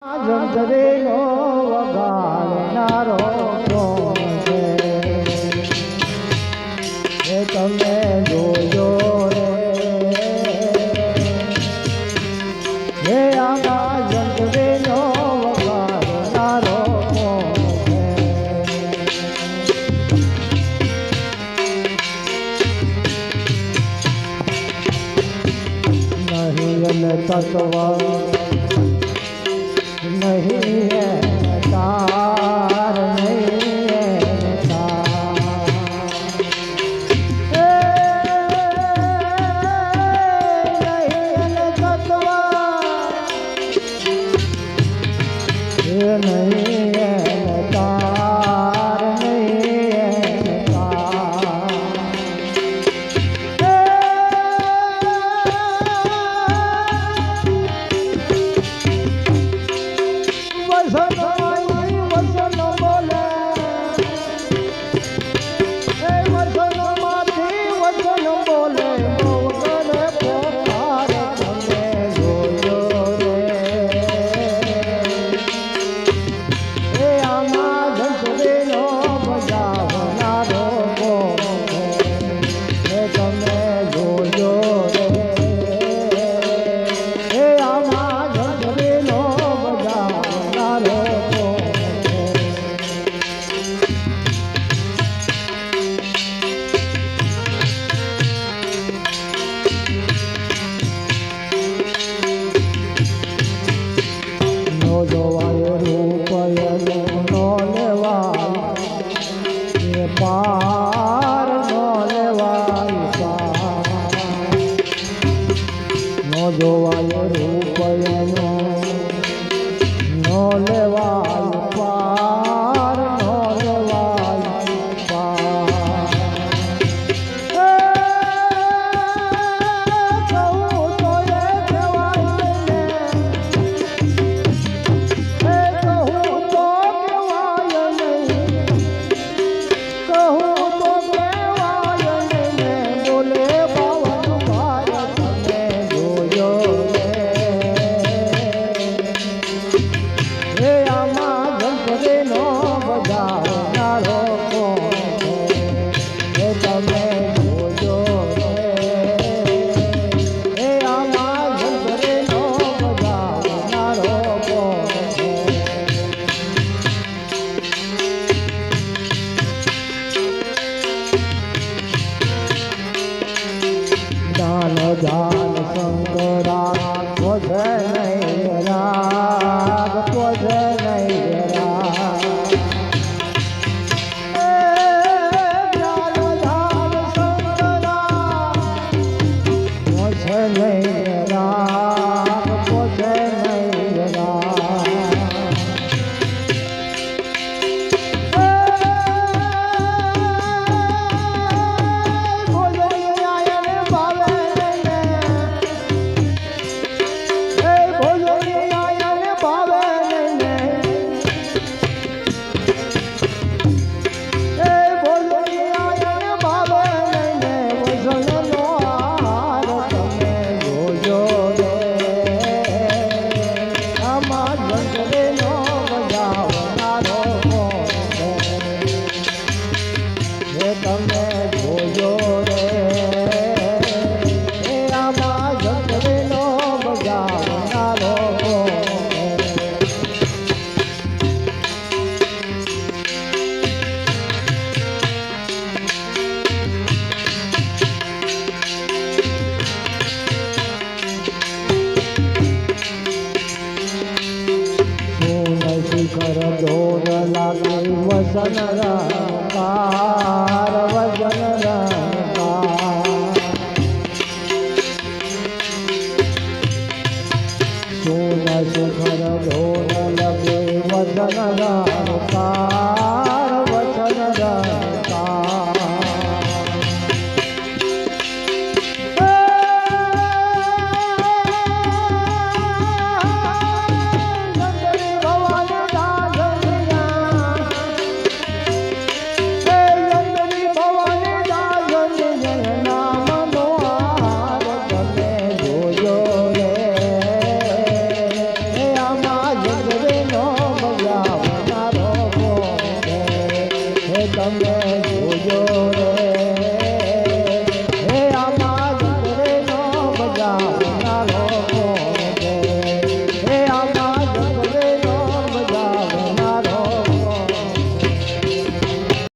જંતરીનો વગાડનારો કોણ છે? એ તમે જોજો રે, હે આમાં જંતરીનો વગાડનારો કોણ છે? નહીં અને તત્વ नहीं है तार, नहीं है तार, नहीं है तत्व, नहीं है तार, नहीं है तार, જોવાય રૂપયનો નો લેવાય પાર, નો લેવાય પાર, કહું તો એ કહેવાય ને, કહું તો કહેવાય નહીં, કહું તો કહેવાય નહીં, બોલે બાવન ભાઈ તમે જોજો રે, આમાં જંતરીનો બજાવનારો કોણ છે? તમે જોજો રે, આમાં જંતરીનો બજાવનારો કોણ છે? જાન જાન શંકરા પોજે નહીં રાગ, પોજે નહીં રાગ, જાન જાન શંકરા પોજે નહીં રાગ, પોજે નહીં રાગ, તમે જોજો રે, આમાં જંતરીનો બજાવનારો કોણ છે? શિખર જોર લાગે વસન રંકાર, વસન રંકાર, સોન શિખર જોર લાગે વસન રંકાર, વસન રંકાર, નામ નો તમે